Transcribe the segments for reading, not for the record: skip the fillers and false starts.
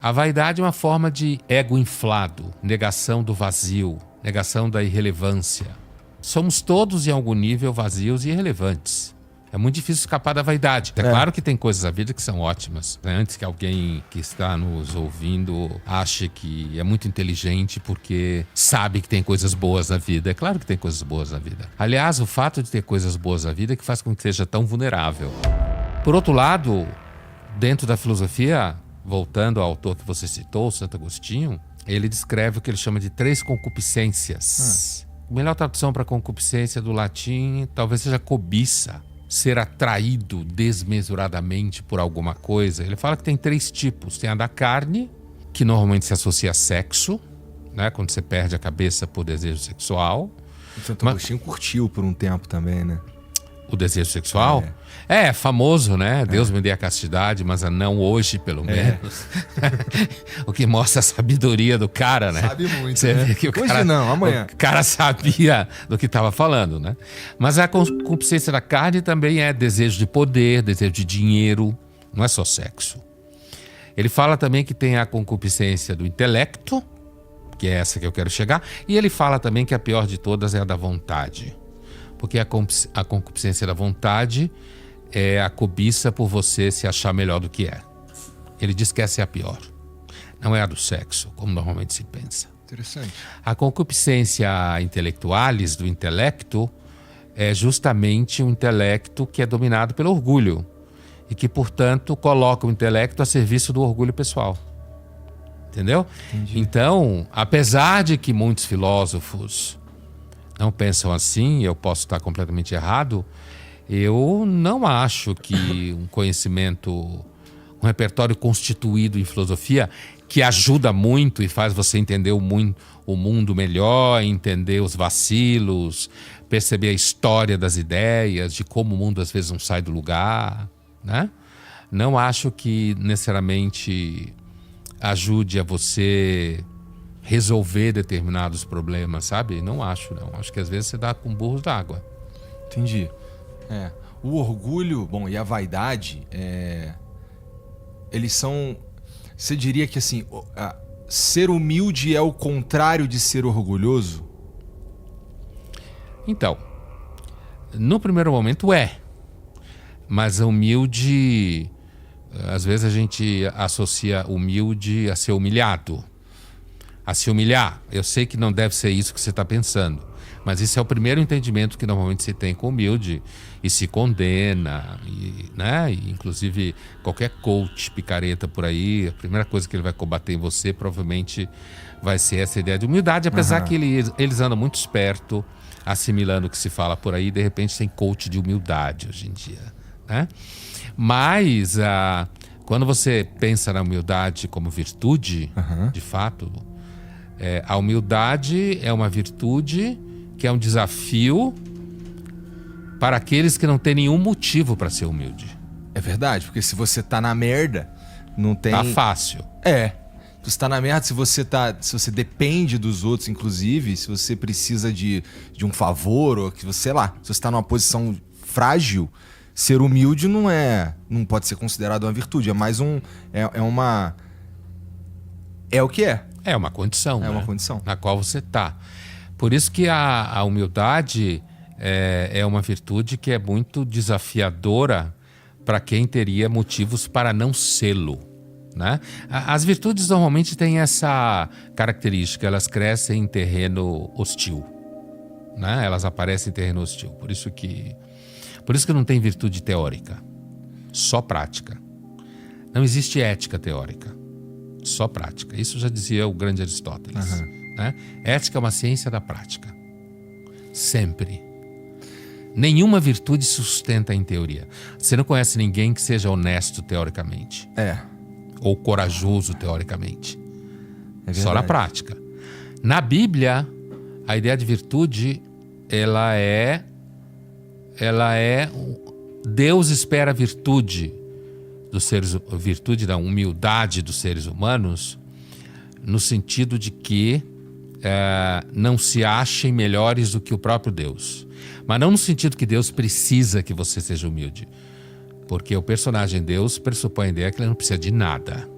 A vaidade é uma forma de ego inflado, negação do vazio, negação da irrelevância. Somos todos, em algum nível, vazios e irrelevantes. É muito difícil escapar da vaidade. É claro que tem coisas da vida que são ótimas. Antes que alguém que está nos ouvindo ache que é muito inteligente porque sabe que tem coisas boas na vida. É claro que tem coisas boas na vida. Aliás, o fato de ter coisas boas na vida é que faz com que seja tão vulnerável. Por outro lado, dentro da filosofia, voltando ao autor que você citou, Santo Agostinho, ele descreve o que ele chama de 3 concupiscências. A melhor tradução para concupiscência do latim talvez seja cobiça. Ser atraído desmesuradamente por alguma coisa. Ele fala que tem 3 tipos. Tem a da carne, que normalmente se associa a sexo, né? Quando você perde a cabeça por desejo sexual. O Santo Agostinho curtiu por um tempo também, né? O desejo sexual? É famoso, né? Deus me dê a castidade, mas não hoje, pelo menos. O que mostra a sabedoria do cara, né? Sabe muito, Você né? vê que Hoje não, amanhã. O cara sabia do que estava falando, né? Mas a concupiscência da carne também é desejo de poder, desejo de dinheiro. Não é só sexo. Ele fala também que tem a concupiscência do intelecto, que é essa que eu quero chegar. E ele fala também que a pior de todas é a da vontade. Porque a concupiscência da vontade é a cobiça por você se achar melhor do que é. Ele diz que essa é a pior. Não é a do sexo, como normalmente se pensa. Interessante. A concupiscência intelectualis, do intelecto, é justamente um intelecto que é dominado pelo orgulho. E que, portanto, coloca o intelecto a serviço do orgulho pessoal. Entendeu? Entendi. Então, apesar de que muitos filósofos não pensam assim, eu posso estar completamente errado, eu não acho que um conhecimento, um repertório constituído em filosofia, que ajuda muito e faz você entender o mundo melhor, entender os vacilos, perceber a história das ideias, de como o mundo às vezes não sai do lugar, né? Não acho que necessariamente ajude a você resolver determinados problemas, sabe? Não acho, não. Acho que às vezes você dá com burros d'água. Entendi. O orgulho, bom, e a vaidade, eles são... Você diria que, assim, ser humilde é o contrário de ser orgulhoso? Então, no primeiro momento mas humilde, às vezes a gente associa humilde a ser humilhado. A se humilhar. Eu sei que não deve ser isso que você está pensando, mas isso é o primeiro entendimento que normalmente se tem com humilde e se condena, né? E, inclusive, qualquer coach picareta por aí, a primeira coisa que ele vai combater em você provavelmente vai ser essa ideia de humildade, apesar que eles andam muito esperto, assimilando o que se fala por aí, de repente tem coach de humildade hoje em dia, né? Mas quando você pensa na humildade como virtude, de fato, a humildade é uma virtude que é um desafio para aqueles que não têm nenhum motivo para ser humilde. É verdade, porque se você tá na merda, não tem... Tá fácil. Se você tá na merda, se você depende dos outros, inclusive, se você precisa de um favor, ou que você, sei lá, se você tá numa posição frágil, ser humilde não pode ser considerado uma virtude, é mais é o que é. É uma condição, uma condição na qual você está. Por isso que a humildade é uma virtude que é muito desafiadora para quem teria motivos para não sê-lo, né? As virtudes normalmente têm essa característica, elas crescem em terreno hostil, né? Elas aparecem em terreno hostil. Por isso que não tem virtude teórica, só prática. Não existe ética teórica. Só prática. Isso já dizia o grande Aristóteles. Né? Ética é uma ciência da prática. Sempre. Nenhuma virtude se sustenta em teoria. Você não conhece ninguém que seja honesto teoricamente. Ou corajoso teoricamente. Só na prática. Na Bíblia, a ideia de virtude, ela é Deus espera a virtude dos seres, virtude da humildade dos seres humanos, no sentido de que não se achem melhores do que o próprio Deus. Mas não no sentido que Deus precisa que você seja humilde. Porque o personagem Deus pressupõe a ideia que ele não precisa de nada.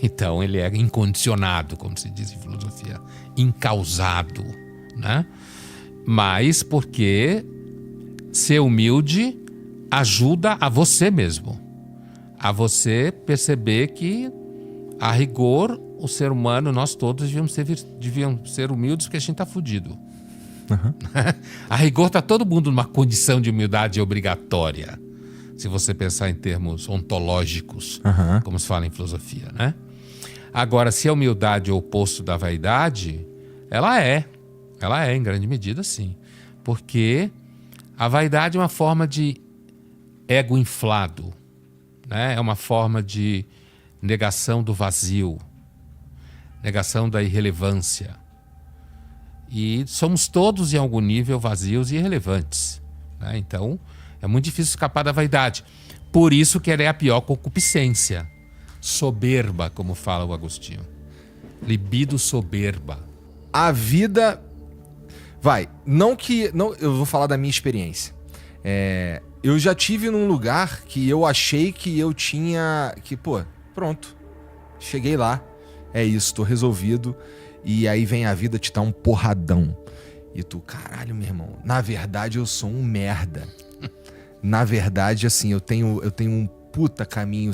Então ele é incondicionado, como se diz em filosofia, incausado, né? Mas porque ser humilde ajuda a você mesmo, a você perceber que, a rigor, o ser humano, nós todos deviam ser humildes, porque a gente tá fudido. A rigor tá todo mundo numa condição de humildade obrigatória, se você pensar em termos ontológicos, como se fala em filosofia, né? Agora, se a humildade é o oposto da vaidade, ela é em grande medida, sim, porque a vaidade é uma forma de ego inflado, né? É uma forma de negação do vazio, negação da irrelevância. E somos todos, em algum nível, vazios e irrelevantes, né? Então, é muito difícil escapar da vaidade. Por isso que ela é a pior concupiscência. Soberba, como fala o Agostinho. Libido soberba. A vida... Não, eu vou falar da minha experiência. Eu já tive num lugar que eu achei que eu tinha... pronto. Cheguei lá. É isso, tô resolvido. E aí vem a vida te dar um porradão. E tu, caralho, meu irmão, na verdade eu sou um merda. Na verdade, assim, eu tenho um puta caminho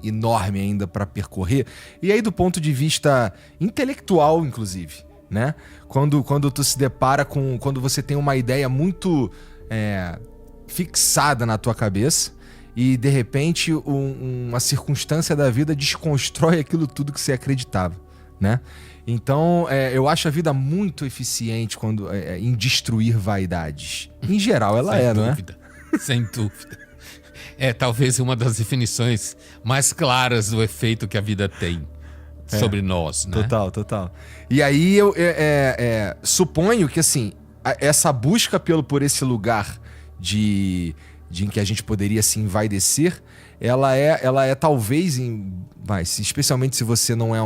enorme ainda pra percorrer. E aí do ponto de vista intelectual, inclusive, né? Quando tu se depara com... Quando você tem uma ideia muito fixada na tua cabeça e, de repente, uma circunstância da vida desconstrói aquilo tudo que você acreditava, né? Então, eu acho a vida muito eficiente em destruir vaidades. Em geral, ela não é? Sem dúvida. É talvez uma das definições mais claras do efeito que a vida tem sobre nós, né? Total. E aí, eu suponho que, assim, essa busca por esse lugar em que a gente poderia se envaidecer, ela é talvez especialmente se você não é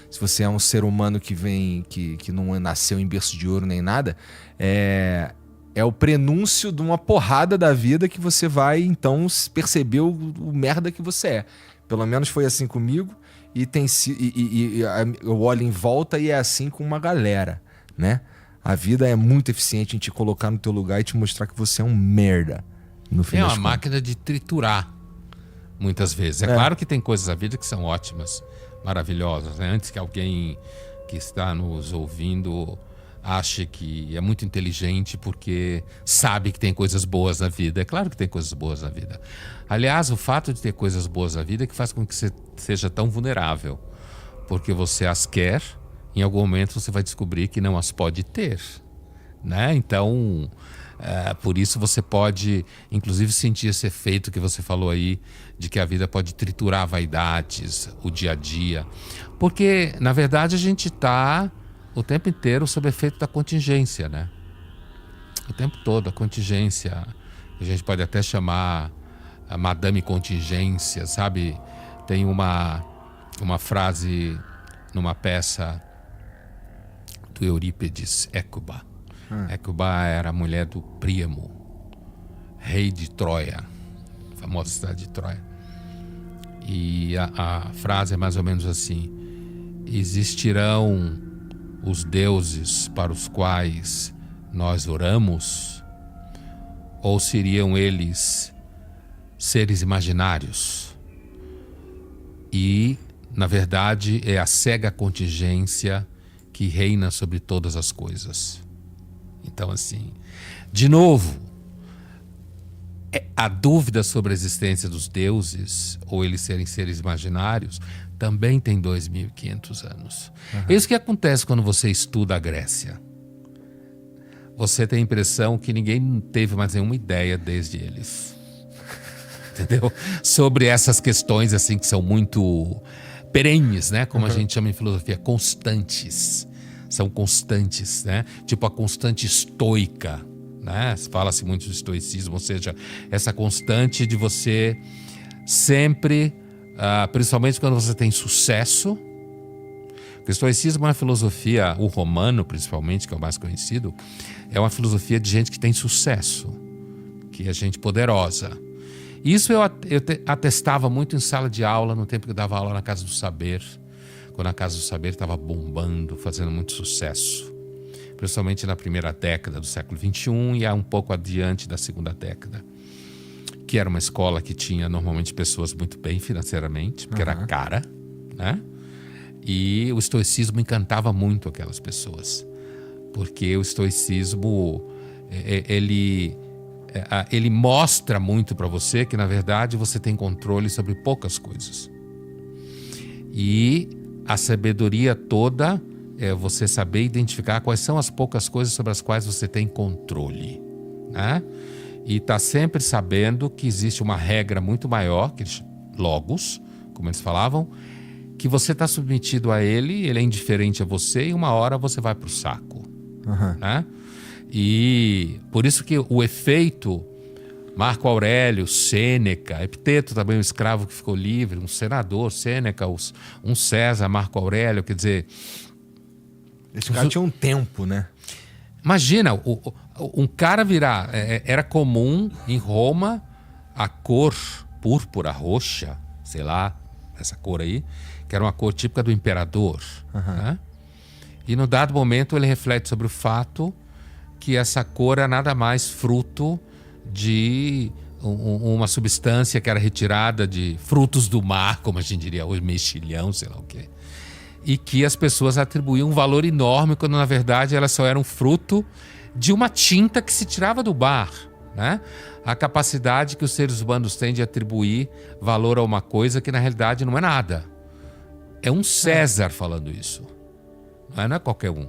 se você é um ser humano que não nasceu em berço de ouro nem nada, é o prenúncio de uma porrada da vida que você vai então perceber o merda que você é. Pelo menos foi assim comigo e eu olho em volta e é assim com uma galera, né? A vida é muito eficiente em te colocar no teu lugar e te mostrar que você é um merda. No fim é uma máquina de triturar, muitas vezes. É claro que tem coisas da vida que são ótimas, maravilhosas, né? Antes que alguém que está nos ouvindo ache que é muito inteligente porque sabe que tem coisas boas na vida. É claro que tem coisas boas na vida. Aliás, o fato de ter coisas boas na vida é que faz com que você seja tão vulnerável. Porque você as quer, em algum momento você vai descobrir que não as pode ter, né? Então... por isso você pode, inclusive, sentir esse efeito que você falou aí, de que a vida pode triturar vaidades, o dia a dia. Porque, na verdade, a gente está o tempo inteiro sob efeito da contingência, né? O tempo todo, a contingência. A gente pode até chamar a Madame Contingência, sabe? Tem uma frase numa peça do Eurípides, Écuba. Écuba era a mulher do Príamo, rei de Troia, a famosa cidade de Troia. E a frase é mais ou menos assim: existirão os deuses para os quais nós oramos, ou seriam eles seres imaginários? E, na verdade, é a cega contingência que reina sobre todas as coisas. Então, assim, de novo, a dúvida sobre a existência dos deuses, ou eles serem seres imaginários, também tem 2.500 anos. É isso que acontece quando você estuda a Grécia. Você tem a impressão que ninguém teve mais nenhuma ideia desde eles. Entendeu? Sobre essas questões, assim, que são muito perenes, né? Como a gente chama em filosofia, constantes. São constantes, né? Tipo a constante estoica, né? Fala-se muito do estoicismo, ou seja, essa constante de você sempre, principalmente quando você tem sucesso. O estoicismo é uma filosofia, o romano principalmente, que é o mais conhecido, é uma filosofia de gente que tem sucesso, que é gente poderosa. Isso eu atestava muito em sala de aula, no tempo que eu dava aula na Casa do Saber, quando a Casa do Saber estava bombando, fazendo muito sucesso, principalmente na primeira década do século XXI e um pouco adiante da segunda década, que era uma escola que tinha normalmente pessoas muito bem financeiramente, porque era cara, né? E o estoicismo encantava muito aquelas pessoas, porque o estoicismo ele mostra muito para você que, na verdade, você tem controle sobre poucas coisas. E a sabedoria toda é você saber identificar quais são as poucas coisas sobre as quais você tem controle, né? E tá sempre sabendo que existe uma regra muito maior, que logos, como eles falavam, que você está submetido a ele é indiferente a você e uma hora você vai para o saco, né? E por isso que o efeito Marco Aurélio, Sêneca, Epiteto também, um escravo que ficou livre, um senador, Sêneca, um César, Marco Aurélio, quer dizer... Esse cara tinha um tempo, né? Imagina, um cara virar... Era comum em Roma a cor púrpura, roxa, sei lá, essa cor aí, que era uma cor típica do imperador, né? E no dado momento ele reflete sobre o fato que essa cor é nada mais fruto de uma substância que era retirada de frutos do mar, como a gente diria hoje, mexilhão, sei lá o quê. E que as pessoas atribuíam um valor enorme, quando na verdade elas só eram fruto de uma tinta que se tirava do mar, né? A capacidade que os seres humanos têm de atribuir valor a uma coisa que na realidade não é nada. É um César falando isso. Não é qualquer um.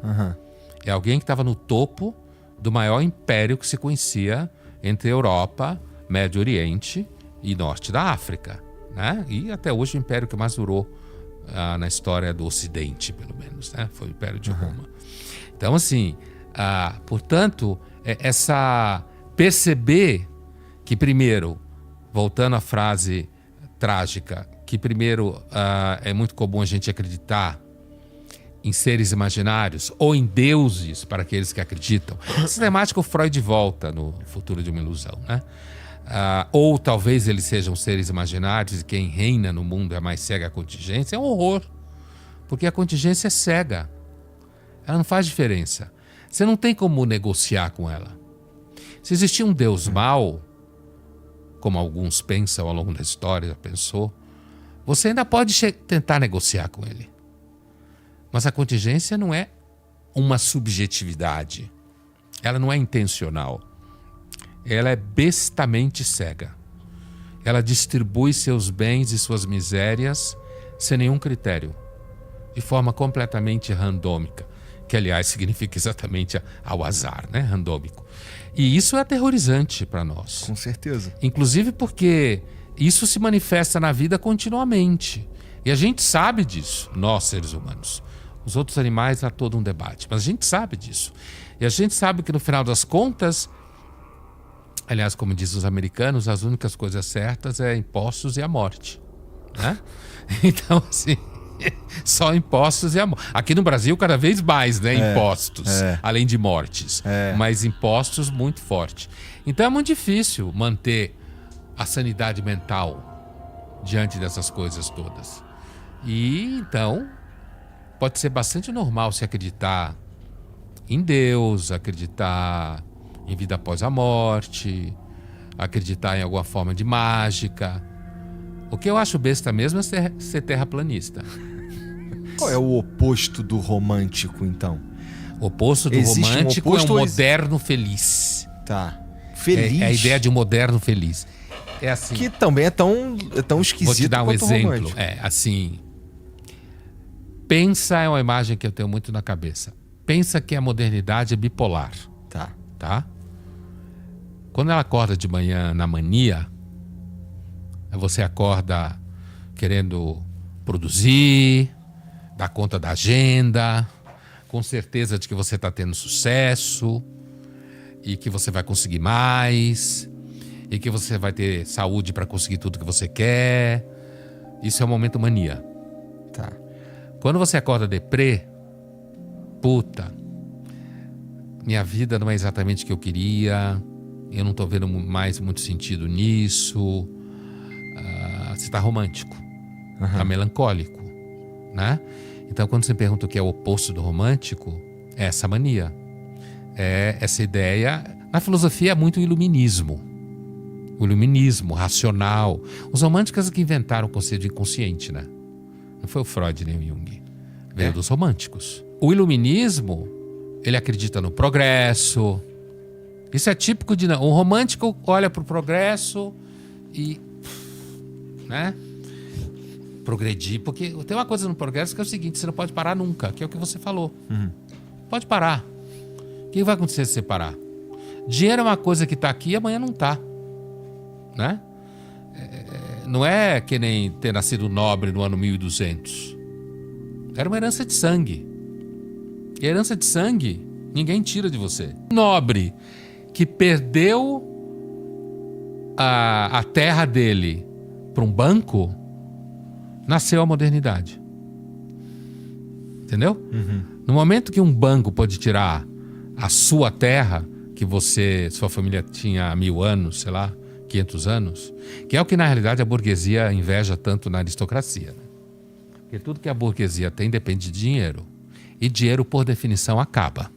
É alguém que estava no topo do maior império que se conhecia entre Europa, Médio Oriente e Norte da África, né? E até hoje o império que mais durou na história do Ocidente, pelo menos, né? Foi o Império de Roma. Então, assim, portanto, perceber que, primeiro, voltando à frase trágica, que primeiro é muito comum a gente acreditar em seres imaginários ou em deuses para aqueles que acreditam. Sistemático, Freud volta no Futuro de uma Ilusão, né? Ou talvez eles sejam seres imaginários e quem reina no mundo é mais cega a contingência. É um horror, porque a contingência é cega. Ela não faz diferença. Você não tem como negociar com ela. Se existir um Deus mau, como alguns pensam ao longo da história, já pensou, você ainda pode tentar negociar com ele. Mas a contingência não é uma subjetividade. Ela não é intencional. Ela é bestamente cega. Ela distribui seus bens e suas misérias sem nenhum critério, de forma completamente randômica, que aliás significa exatamente ao azar, né? Randômico. E isso é aterrorizante para nós. Com certeza. Inclusive porque isso se manifesta na vida continuamente. E a gente sabe disso, nós seres humanos. Os outros animais há todo um debate, mas a gente sabe disso. E a gente sabe que no final das contas, aliás, como dizem os americanos, as únicas coisas certas é impostos e a morte, né? Então, assim, só impostos e a morte. Aqui no Brasil, cada vez mais, né? Impostos, além de mortes. Mas impostos muito forte. Então é muito difícil manter a sanidade mental diante dessas coisas todas. E então pode ser bastante normal se acreditar em Deus, acreditar em vida após a morte, acreditar em alguma forma de mágica. O que eu acho besta mesmo é ser terraplanista. Qual é o oposto do romântico, então? O oposto do romântico é um moderno feliz. Tá. Feliz? É a ideia de um moderno feliz. É assim. Que também é tão esquisito. Vou te dar um exemplo. Romântico. Assim. Pensa, é uma imagem que eu tenho muito na cabeça. Pensa que a modernidade é bipolar. Tá? Quando ela acorda de manhã na mania, você acorda querendo produzir, dar conta da agenda, com certeza de que você está tendo sucesso e que você vai conseguir mais e que você vai ter saúde para conseguir tudo que você quer. Isso é o momento mania. Tá. Quando você acorda deprê, puta, minha vida não é exatamente o que eu queria, eu não tô vendo mais muito sentido nisso, você tá romântico, tá melancólico, né? Então, quando você pergunta o que é o oposto do romântico, é essa mania. É essa ideia. Na filosofia é muito o iluminismo. O iluminismo racional. Os românticos que inventaram o conceito de inconsciente, né? Não foi o Freud nem o Jung. Veio dos românticos. O iluminismo, ele acredita no progresso. Isso é típico de... Um romântico olha para o progresso e... né? Progredir. Porque tem uma coisa no progresso que é o seguinte, você não pode parar nunca, que é o que você falou. Pode parar. O que vai acontecer se você parar? Dinheiro é uma coisa que está aqui e amanhã não está. Né? Não é que nem ter nascido nobre no ano 1200. Era uma herança de sangue. E a herança de sangue, ninguém tira de você. Nobre que perdeu a terra dele para um banco, nasceu a modernidade. Entendeu? No momento que um banco pode tirar a sua terra, que sua família tinha há 1000 anos, sei lá, 500 anos, que é o que na realidade a burguesia inveja tanto na aristocracia. Né? Porque tudo que a burguesia tem depende de dinheiro. E dinheiro, por definição, acaba.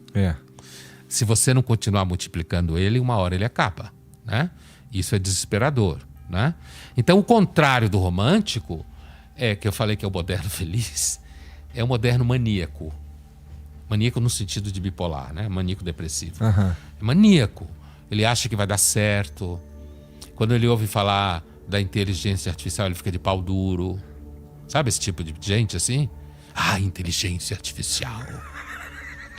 Se você não continuar multiplicando ele, uma hora ele acaba. Né? Isso é desesperador. Né? Então, o contrário do romântico, que eu falei que é o moderno feliz, é o moderno maníaco. Maníaco no sentido de bipolar, né? Maníaco depressivo. É maníaco. Ele acha que vai dar certo. Quando ele ouve falar da inteligência artificial, ele fica de pau duro. Sabe esse tipo de gente assim? Inteligência artificial.